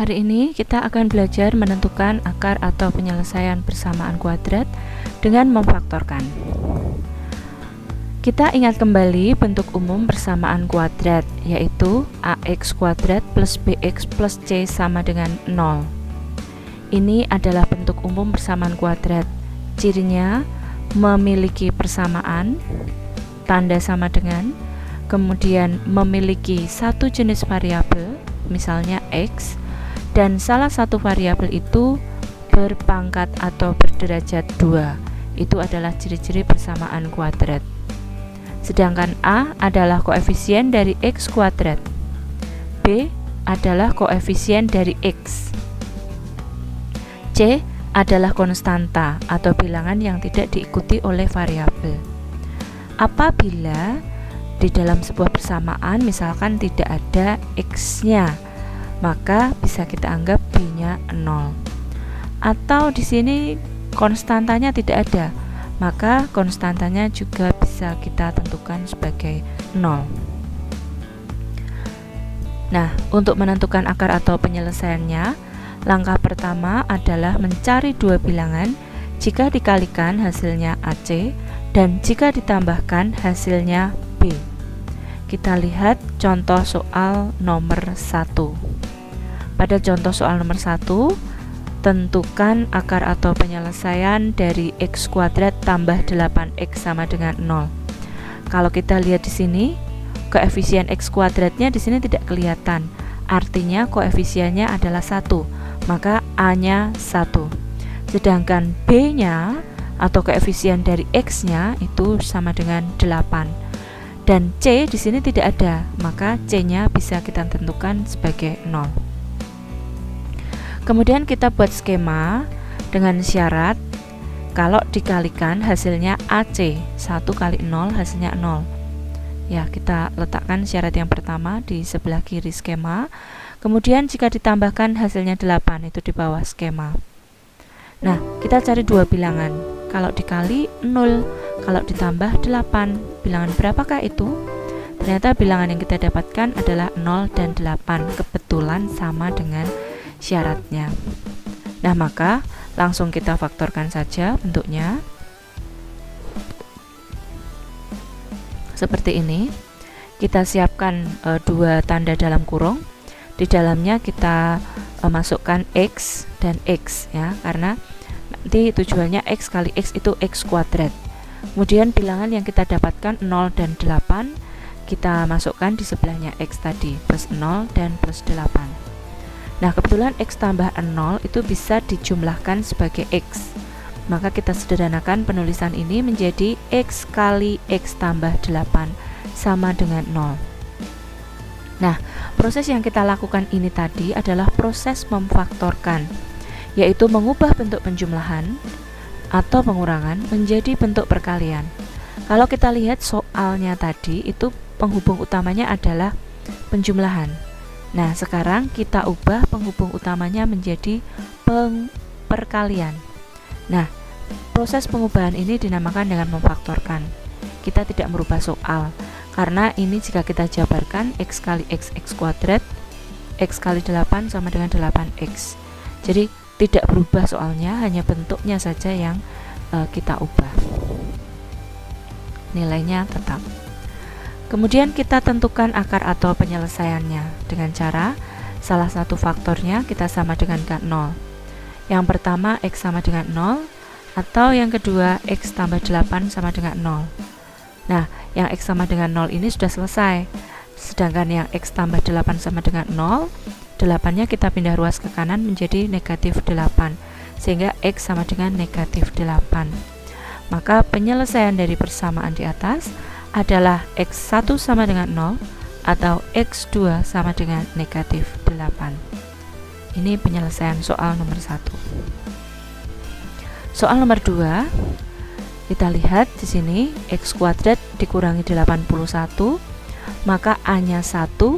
Hari ini kita akan belajar menentukan akar atau penyelesaian persamaan kuadrat dengan memfaktorkan. Kita ingat kembali bentuk umum persamaan kuadrat, yaitu ax kuadrat plus bx plus c sama dengan 0. Ini adalah bentuk umum persamaan kuadrat. Cirinya memiliki persamaan, tanda sama dengan, kemudian memiliki satu jenis variabel, misalnya x, dan salah satu variabel itu berpangkat atau berderajat 2. Itu adalah ciri-ciri persamaan kuadrat. Sedangkan A adalah koefisien dari x kuadrat, B adalah koefisien dari x, C adalah konstanta atau bilangan yang tidak diikuti oleh variabel. Apabila di dalam sebuah persamaan misalkan tidak ada x-nya, maka bisa kita anggap b-nya 0. Atau di sini konstantanya tidak ada, maka konstantanya juga bisa kita tentukan sebagai 0. Nah, untuk menentukan akar atau penyelesaiannya, langkah pertama adalah mencari dua bilangan jika dikalikan hasilnya AC dan jika ditambahkan hasilnya B. Kita lihat contoh soal nomor 1. Pada contoh soal nomor 1, tentukan akar atau penyelesaian dari x kuadrat tambah 8x sama dengan 0. Kalau kita lihat di sini, koefisien x kuadratnya di sini tidak kelihatan. Artinya koefisiennya adalah 1, maka a-nya 1. Sedangkan b-nya atau koefisien dari x-nya itu sama dengan 8. Dan c di sini tidak ada, maka c-nya bisa kita tentukan sebagai 0. Kemudian kita buat skema dengan syarat kalau dikalikan hasilnya AC, 1 kali 0 hasilnya 0. Ya, kita letakkan syarat yang pertama di sebelah kiri skema. Kemudian jika ditambahkan hasilnya 8, itu di bawah skema. Nah, kita cari dua bilangan. Kalau dikali 0, kalau ditambah 8, bilangan berapakah itu? Ternyata bilangan yang kita dapatkan adalah 0 dan 8, kebetulan sama dengan syaratnya. Nah, maka langsung kita faktorkan saja bentuknya seperti ini. Kita siapkan dua tanda dalam kurung. Di dalamnya kita masukkan x dan x, ya, karena nanti tujuannya x kali x itu x kuadrat. Kemudian bilangan yang kita dapatkan 0 dan 8 kita masukkan di sebelahnya x tadi, plus 0 dan plus 8. Nah, kebetulan x tambah 0 itu bisa dijumlahkan sebagai x. Maka kita sederhanakan penulisan ini menjadi x kali x tambah 8 sama dengan 0. Nah, proses yang kita lakukan ini tadi adalah proses memfaktorkan, yaitu mengubah bentuk penjumlahan atau pengurangan menjadi bentuk perkalian. Kalau kita lihat soalnya tadi, itu penghubung utamanya adalah penjumlahan. Nah, sekarang kita ubah penghubung utamanya menjadi perkalian. Nah, proses pengubahan ini dinamakan dengan memfaktorkan. Kita tidak merubah soal, karena ini jika kita jabarkan x kali x kuadrat, x kali 8 sama dengan 8x. Jadi tidak berubah soalnya, hanya bentuknya saja yang kita ubah. Nilainya tetap. Kemudian kita tentukan akar atau penyelesaiannya dengan cara salah satu faktornya kita sama dengan 0. Yang pertama x sama dengan 0, atau yang kedua x tambah 8 sama dengan 0. Nah, yang x sama dengan 0 ini sudah selesai. Sedangkan yang x tambah 8 sama dengan 0, 8-nya kita pindah ruas ke kanan menjadi negatif 8, sehingga x sama dengan negatif 8. Maka penyelesaian dari persamaan di atas adalah x1 sama dengan 0 atau x2 sama dengan negatif 8. Ini penyelesaian soal nomor 1. Soal nomor 2, kita lihat di sini x kuadrat dikurangi 81, maka a-nya 1,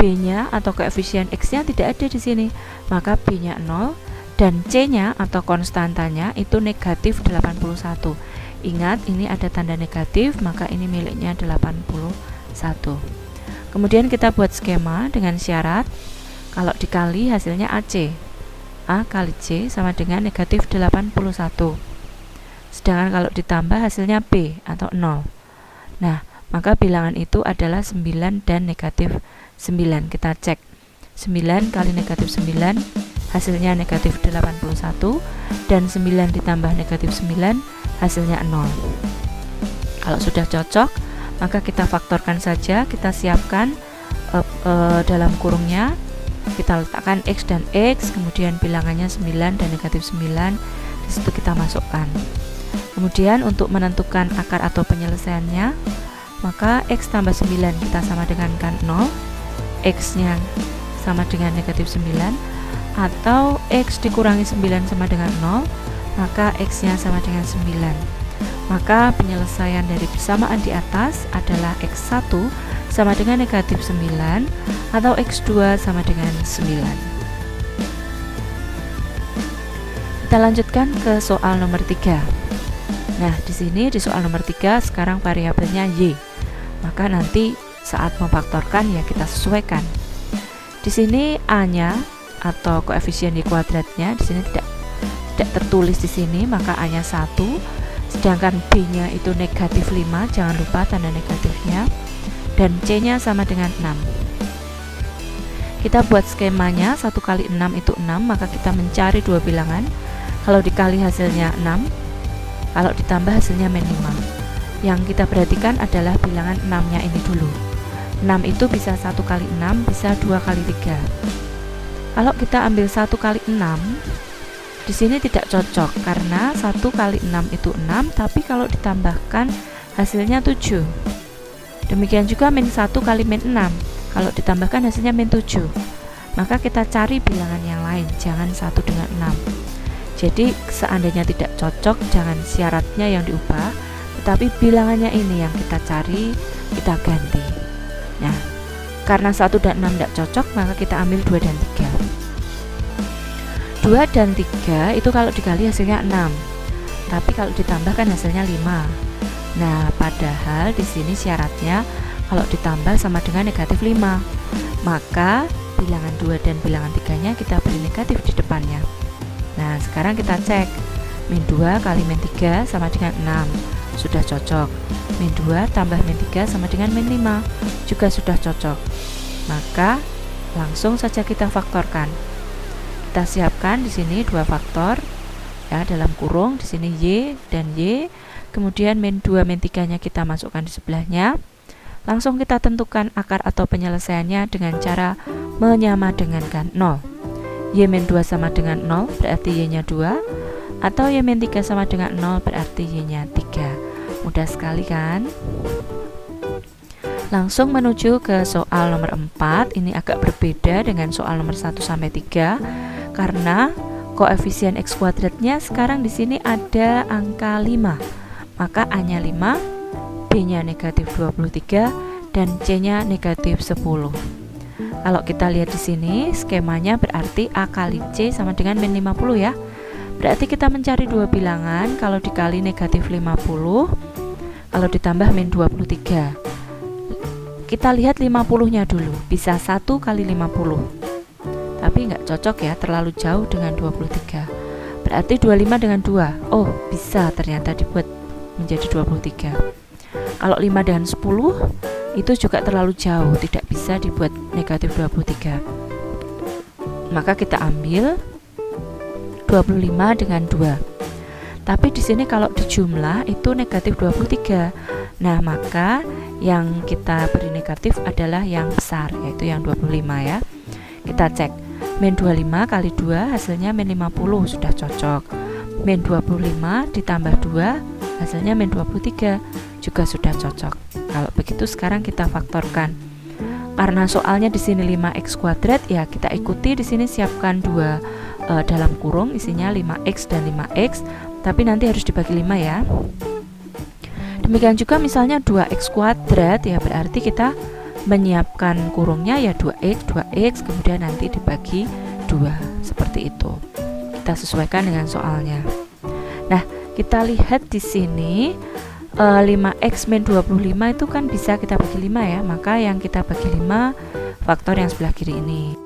b-nya atau koefisien x-nya tidak ada di sini, maka b-nya 0 dan c-nya atau konstantanya itu negatif 81. Ingat, ini ada tanda negatif, maka ini miliknya 81. Kemudian kita buat skema dengan syarat Kalau dikali hasilnya AC. A kali C sama dengan negatif 81. Sedangkan kalau ditambah hasilnya B atau 0. Nah, maka bilangan itu adalah 9 dan negatif 9. Kita cek. 9 kali negatif 9 hasilnya negatif 81, dan 9 ditambah negatif 9 hasilnya 0. Kalau sudah cocok, maka kita faktorkan saja. Kita siapkan dalam kurungnya, kita letakkan X dan X, kemudian bilangannya 9 dan negatif 9, di situ kita masukkan. Kemudian untuk menentukan akar atau penyelesaiannya, maka X tambah 9 kita sama dengan 0, X nya sama dengan negatif 9, atau X dikurangi 9 sama dengan 0, maka X nya sama dengan 9. Maka penyelesaian dari persamaan di atas adalah X1 sama dengan negatif 9, atau X2 sama dengan 9. Kita lanjutkan ke soal nomor 3. Nah, di sini di soal nomor 3 sekarang variabelnya Y. Maka nanti saat memfaktorkan ya kita sesuaikan. Di sini A-nya atau koefisien Y kuadratnya di sini tidak tertulis di sini, maka A-nya 1, sedangkan B-nya itu negatif 5, jangan lupa tanda negatifnya, dan C-nya sama dengan 6. Kita buat skemanya, 1 kali 6 itu 6, maka kita mencari dua bilangan. Kalau dikali hasilnya 6, kalau ditambah hasilnya min 5. Yang kita perhatikan adalah bilangan 6-nya ini dulu. 6 itu bisa 1 kali 6, bisa 2 kali 3. Kalau kita ambil 1 kali 6, di sini tidak cocok karena 1 kali 6 itu 6, tapi kalau ditambahkan hasilnya 7. Demikian juga min 1 kali min 6, kalau ditambahkan hasilnya min 7. Maka kita cari bilangan yang lain, jangan 1 dengan 6. Jadi seandainya tidak cocok, jangan syaratnya yang diubah, tetapi bilangannya ini yang kita cari, kita ganti. Nah, karena 1 dan 6 tidak cocok, maka kita ambil 2 dan 3. 2 dan 3 itu kalau dikali hasilnya 6, tapi kalau ditambahkan hasilnya 5. Nah, padahal di sini syaratnya kalau ditambah sama dengan negatif 5, maka bilangan 2 dan bilangan 3-nya kita beri negatif di depannya. Nah, sekarang kita cek. Min 2 kali min 3 sama dengan 6, sudah cocok. Min 2 tambah min 3 sama dengan min 5, juga sudah cocok. Maka langsung saja kita faktorkan. Kita siapkan di sini dua faktor ya dalam kurung, di sini Y dan Y. Kemudian min 2 min 3-nya kita masukkan di sebelahnya. Langsung kita tentukan akar atau penyelesaiannya dengan cara menyamadengankan 0. Y min 2 sama dengan 0, berarti Y-nya 2, atau Y min 3 sama dengan 0, berarti Y-nya 3. Mudah sekali kan? Langsung menuju ke soal nomor 4. Ini agak berbeda dengan soal nomor 1 sampai 3 karena koefisien X kuadratnya sekarang di sini ada angka 5. Maka A-nya 5, B-nya negatif 23, dan C-nya negatif 10. Kalau kita lihat di sini skemanya berarti A kali C sama dengan min 50 ya. Berarti kita mencari dua bilangan, kalau dikali negatif 50, kalau ditambah min 23. Kita lihat 50-nya dulu, bisa 1 kali 50. Tapi nggak cocok ya, terlalu jauh dengan 23. Berarti 25 dengan 2. Oh, bisa ternyata dibuat menjadi 23. Kalau 5 dengan 10 itu juga terlalu jauh, tidak bisa dibuat negatif 23. Maka kita ambil 25 dengan 2. Tapi di sini kalau dijumlah itu negatif 23. Nah, maka yang kita beri negatif adalah yang besar, yaitu yang 25 ya. Kita cek. Min 25 kali 2 hasilnya min 50, sudah cocok. Min 25 ditambah 2 hasilnya min 23, juga sudah cocok. Kalau begitu sekarang kita faktorkan. Karena soalnya di sini 5x kuadrat ya, kita ikuti di sini siapkan dua dalam kurung isinya 5x dan 5x, tapi nanti harus dibagi 5 ya. Demikian juga misalnya 2x kuadrat ya, berarti kita menyiapkan kurungnya ya 2x, kemudian nanti dibagi 2, seperti itu. Kita sesuaikan dengan soalnya. Nah, kita lihat di sini 5x min 25 itu kan bisa kita bagi 5 ya, maka yang kita bagi 5 faktor yang sebelah kiri ini.